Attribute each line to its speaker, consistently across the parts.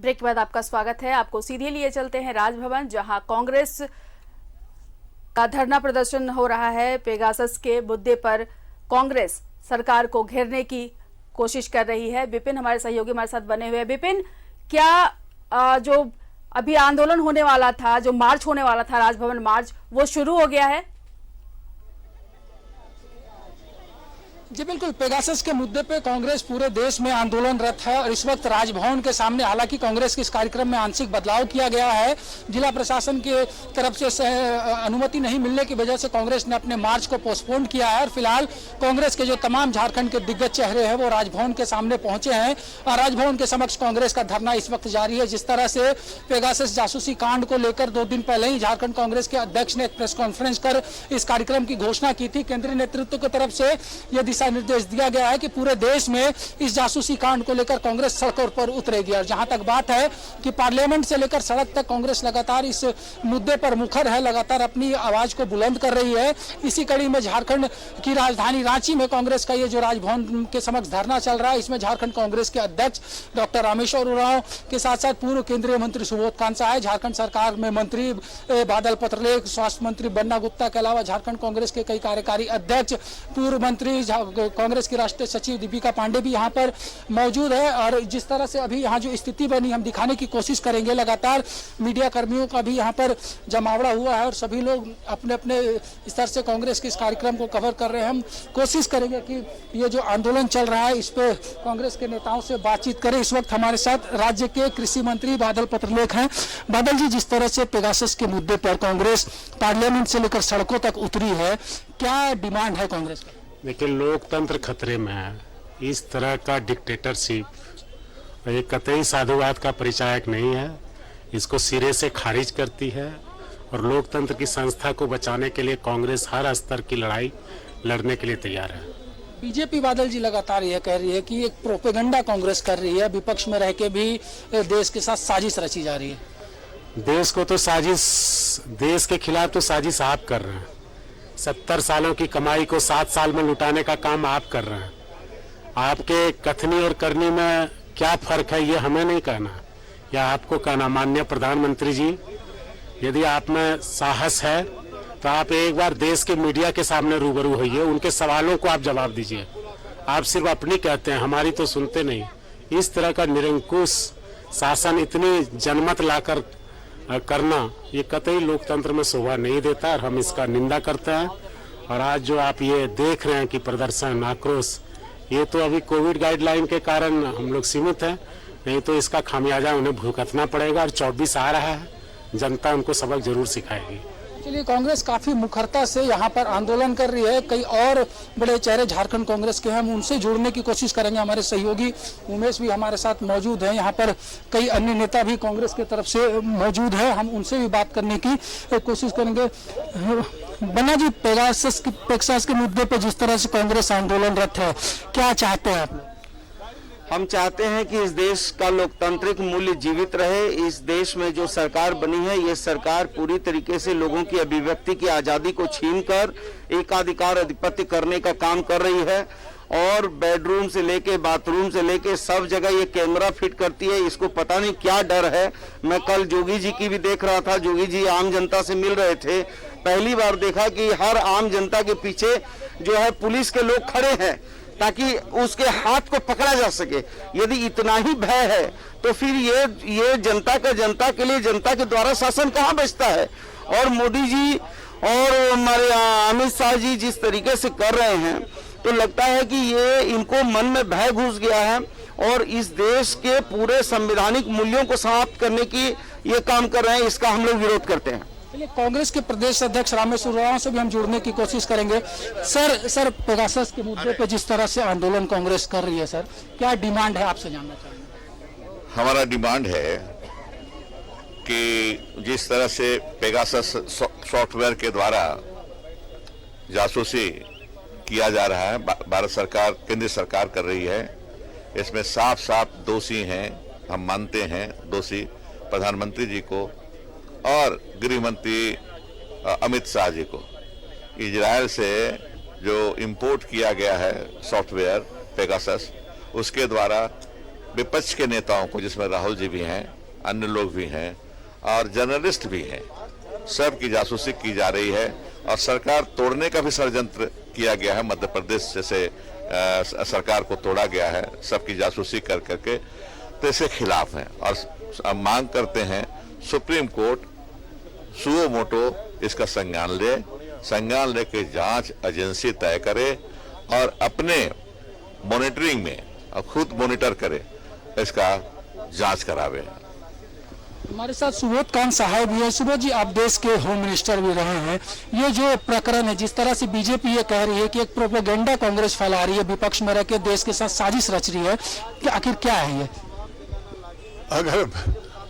Speaker 1: Break के बाद आपका स्वागत है। आपको सीधे लिए चलते हैं राजभवन, जहां कांग्रेस का धरना प्रदर्शन हो रहा है। पेगासस के मुद्दे पर कांग्रेस सरकार को घेरने की कोशिश कर रही है। विपिन हमारे सहयोगी हमारे साथ बने हुए हैं। विपिन, क्या जो अभी आंदोलन होने वाला था, जो मार्च होने वाला था, राजभवन मार्च, वो शुरू हो गया है?
Speaker 2: जी बिल्कुल, पेगासस के मुद्दे पे कांग्रेस पूरे देश में आंदोलनरत है और इस वक्त राजभवन के सामने, हालांकि कांग्रेस के इस कार्यक्रम में आंशिक बदलाव किया गया है। जिला प्रशासन के तरफ से अनुमति नहीं मिलने की वजह से कांग्रेस ने अपने मार्च को पोस्टपोन किया है और फिलहाल कांग्रेस के जो तमाम झारखंड के दिग्गज चेहरे हैं वो राजभवन के सामने पहुंचे हैं और राजभवन के समक्ष कांग्रेस का धरना इस वक्त जारी है। जिस तरह से पेगासस जासूसी कांड को लेकर 2 दिन पहले ही झारखंड कांग्रेस के अध्यक्ष ने एक प्रेस कॉन्फ्रेंस कर इस कार्यक्रम की घोषणा की थी। केंद्रीय नेतृत्व की तरफ से यह दिशा निर्देश दिया गया है कि पूरे देश में इस जासूसी कांड को लेकर कांग्रेस सड़कों पर उतरेगी। और जहां तक बात है कि पार्लियामेंट से लेकर सड़क तक कांग्रेस लगातार इस मुद्दे पर मुखर है, लगातार अपनी आवाज को बुलंद कर रही है। इसी कड़ी में झारखंड की राजधानी रांची में कांग्रेस का ये जो राजभवन के समक्ष धरना चल रहा है, इसमें झारखंड कांग्रेस के अध्यक्ष डॉक्टर रामेश्वर उरांव के साथ साथ पूर्व केंद्रीय मंत्री सुबोध कांसा, झारखंड सरकार में मंत्री बादल पत्रलेख, स्वास्थ्य मंत्री बन्ना गुप्ता के अलावा झारखंड कांग्रेस के कई कार्यकारी अध्यक्ष, पूर्व मंत्री, कांग्रेस की राष्ट्रीय सचिव दीपिका पांडे भी यहाँ पर मौजूद है। और जिस तरह से अभी यहाँ जो स्थिति बनी, हम दिखाने की कोशिश करेंगे। लगातार मीडिया कर्मियों का भी यहाँ पर जमावड़ा हुआ है और सभी लोग अपने अपने स्तर से कांग्रेस के इस कार्यक्रम को कवर कर रहे हैं। हम कोशिश करेंगे कि ये जो आंदोलन चल रहा है इस पे कांग्रेस के नेताओं से बातचीत करें। इस वक्त हमारे साथ राज्य के कृषि मंत्री बादल पत्रलेख हैं। बादल जी, जिस तरह से पेगासस के मुद्दे पर कांग्रेस पार्लियामेंट से लेकर सड़कों तक उतरी है, क्या डिमांड है कांग्रेस का?
Speaker 3: देखिए, लोकतंत्र खतरे में है। इस तरह का डिक्टेटरशिप एक कतई साधुवाद का परिचायक नहीं है। इसको सिरे से खारिज करती है और लोकतंत्र की संस्था को बचाने के लिए कांग्रेस हर स्तर की लड़ाई लड़ने के लिए तैयार है।
Speaker 2: बीजेपी बादल जी लगातार यह कह रही है कि एक प्रोपेगेंडा कांग्रेस कर रही है, विपक्ष में रह के भी देश के साथ साजिश रची जा रही है।
Speaker 3: देश को तो साजिश, देश के खिलाफ तो साजिश आप कर रहे हैं। 70 सालों की कमाई को 7 साल में लुटाने का काम आप कर रहे हैं। आपके कथनी और करनी में क्या फर्क है ये हमें नहीं कहना, या आपको कहना। माननीय प्रधानमंत्री जी, यदि आप में साहस है तो आप एक बार देश के मीडिया के सामने रूबरू होइए, उनके सवालों को आप जवाब दीजिए। आप सिर्फ अपनी कहते हैं, हमारी तो सुनते नहीं। इस तरह का निरंकुश शासन इतनी जनमत लाकर करना, ये कतई लोकतंत्र में शोभा नहीं देता और हम इसका निंदा करते हैं। और आज जो आप ये देख रहे हैं कि प्रदर्शन, आक्रोश, ये तो अभी कोविड गाइडलाइन के कारण हम लोग सीमित हैं, नहीं तो इसका खामियाजा उन्हें भुगतना पड़ेगा। और 24 आ रहा है, जनता उनको सबक जरूर सिखाएगी।
Speaker 2: चलिए, कांग्रेस काफी मुखरता से यहाँ पर आंदोलन कर रही है। कई और बड़े चेहरे झारखंड कांग्रेस के हैं, हम उनसे जुड़ने की कोशिश करेंगे। हमारे सहयोगी उमेश भी हमारे साथ मौजूद हैं। यहाँ पर कई अन्य नेता भी कांग्रेस की तरफ से मौजूद है, हम उनसे भी बात करने की कोशिश करेंगे। बन्ना जी, पेगासस के मुद्दे पर जिस तरह से कांग्रेस आंदोलनरत है, क्या चाहते हैं आप?
Speaker 4: हम चाहते हैं कि इस देश का लोकतांत्रिक मूल्य जीवित रहे। इस देश में जो सरकार बनी है, ये सरकार पूरी तरीके से लोगों की अभिव्यक्ति की आजादी को छीनकर एकाधिकार अधिपत्य करने का काम कर रही है और बेडरूम से लेके बाथरूम से लेके सब जगह ये कैमरा फिट करती है। इसको पता नहीं क्या डर है। मैं कल जोगी जी की भी देख रहा था, जोगी जी आम जनता से मिल रहे थे। पहली बार देखा कि हर आम जनता के पीछे जो है पुलिस के लोग खड़े हैं ताकि उसके हाथ को पकड़ा जा सके। यदि इतना ही भय है तो फिर ये जनता के लिए जनता के द्वारा शासन कहाँ बचता है? और मोदी जी और हमारे अमित शाह जी जिस तरीके से कर रहे हैं, तो लगता है कि ये इनको मन में भय घुस गया है और इस देश के पूरे संवैधानिक मूल्यों को समाप्त करने की ये काम कर रहे हैं। इसका हम लोग विरोध करते हैं।
Speaker 2: कांग्रेस के प्रदेश अध्यक्ष रामेश्वर उरांव से भी हम जुड़ने की कोशिश करेंगे। सर, पेगासस के मुद्दे पे जिस तरह से आंदोलन कांग्रेस कर रही है, सर, क्या डिमांड है, आपसे जानना चाहेंगे?
Speaker 5: हमारा डिमांड है कि जिस तरह से पेगासस सॉफ्टवेयर के द्वारा जासूसी किया जा रहा है, भारत सरकार, केंद्र सरकार कर रही है, इसमें साफ साफ दोषी हैं, हम मानते हैं दोषी प्रधानमंत्री जी को और गृह मंत्री अमित शाह जी को। इजराइल से जो इंपोर्ट किया गया है सॉफ्टवेयर पेगासस, उसके द्वारा विपक्ष के नेताओं को, जिसमें राहुल जी भी हैं, अन्य लोग भी हैं और जर्नलिस्ट भी हैं, सब की जासूसी की जा रही है और सरकार तोड़ने का भी षड्यंत्र किया गया है। मध्य प्रदेश जैसे सरकार को तोड़ा गया है सबकी जासूसी कर करके, तो इसके खिलाफ हैं और मांग करते हैं सुप्रीम कोर्ट सुओ मोटो इसका संज्ञान लेके जांच एजेंसी तय करे और अपने मॉनिटरिंग में और खुद मॉनिटर करे, इसका जांच करावे।
Speaker 2: हमारे साथ सुबोध कांत साहब भी है। सुबोध जी, आप देश के होम मिनिस्टर भी रहे हैं। ये जो प्रकरण है, जिस तरह से बीजेपी ये कह रही है कि एक प्रोपेगेंडा कांग्रेस फैला रही है, विपक्ष में रह के देश के साथ साजिश रच रही है, कि आखिर क्या है ये?
Speaker 6: अगर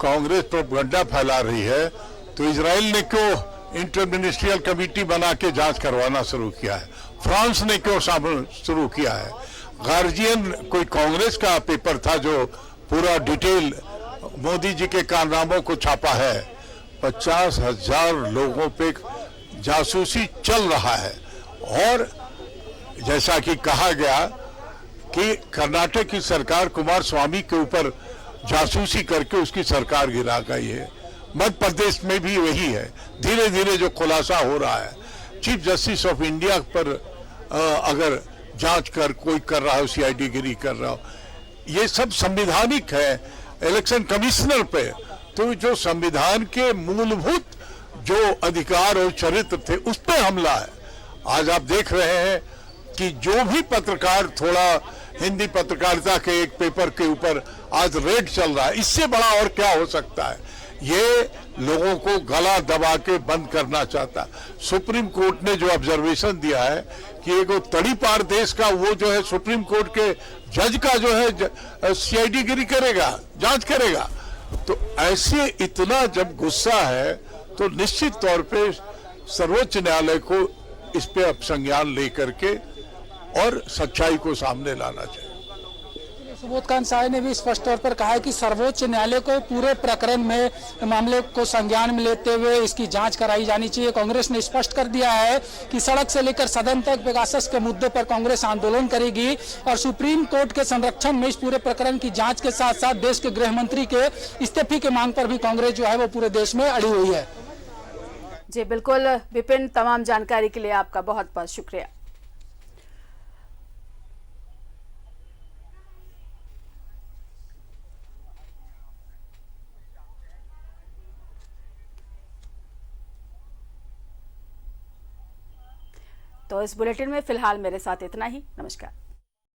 Speaker 6: कांग्रेस प्रोपेगेंडा फैला रही है तो इजराइल ने क्यों इंटर मिनिस्ट्रियल कमेटी बना के जांच करवाना शुरू किया है? फ्रांस ने क्यों शुरू किया है? गार्जियन कोई कांग्रेस का पेपर था जो पूरा डिटेल मोदी जी के कारनामों को छापा है। 50,000 लोगों पे जासूसी चल रहा है और जैसा कि कहा गया कि कर्नाटक की सरकार कुमार स्वामी के ऊपर जासूसी करके उसकी सरकार गिरा गई है। मध्य प्रदेश में भी वही है। धीरे धीरे जो खुलासा हो रहा है, चीफ जस्टिस ऑफ इंडिया पर अगर जांच कर कोई कर रहा हो, सीआईडी गिरी कर रहा हो, ये सब संवैधानिक है। इलेक्शन कमिश्नर पे तो जो संविधान के मूलभूत जो अधिकार और चरित्र थे उस पे हमला है। आज आप देख रहे हैं कि जो भी पत्रकार थोड़ा हिंदी पत्रकारिता के एक पेपर के ऊपर आज रेड चल रहा है, इससे बड़ा और क्या हो सकता है? ये लोगों को गला दबा के बंद करना चाहता है। सुप्रीम कोर्ट ने जो ऑब्जर्वेशन दिया है कि एक तड़ी पार देश का वो जो है सुप्रीम कोर्ट के जज का जो है सीआईडी गिरी करेगा, जांच करेगा, तो ऐसे इतना जब गुस्सा है तो निश्चित तौर पे सर्वोच्च न्यायालय को इस पे अब संज्ञान लेकर के और सच्चाई को सामने लाना चाहिए।
Speaker 2: सुबोध कांत साहब ने भी स्पष्ट तौर पर कहा है कि सर्वोच्च न्यायालय को पूरे प्रकरण में मामले को संज्ञान में लेते हुए इसकी जांच कराई जानी चाहिए। कांग्रेस ने स्पष्ट कर दिया है कि सड़क से लेकर सदन तक पेगासस के मुद्दे पर कांग्रेस आंदोलन करेगी और सुप्रीम कोर्ट के संरक्षण में इस पूरे प्रकरण की जांच के साथ साथ देश के गृह मंत्री के इस्तीफे की मांग पर भी कांग्रेस जो है वो पूरे देश में अड़ी हुई है।
Speaker 1: जी बिल्कुल विपिन, तमाम जानकारी के लिए आपका बहुत बहुत शुक्रिया। तो इस बुलेटिन में फिलहाल मेरे साथ इतना ही। नमस्कार।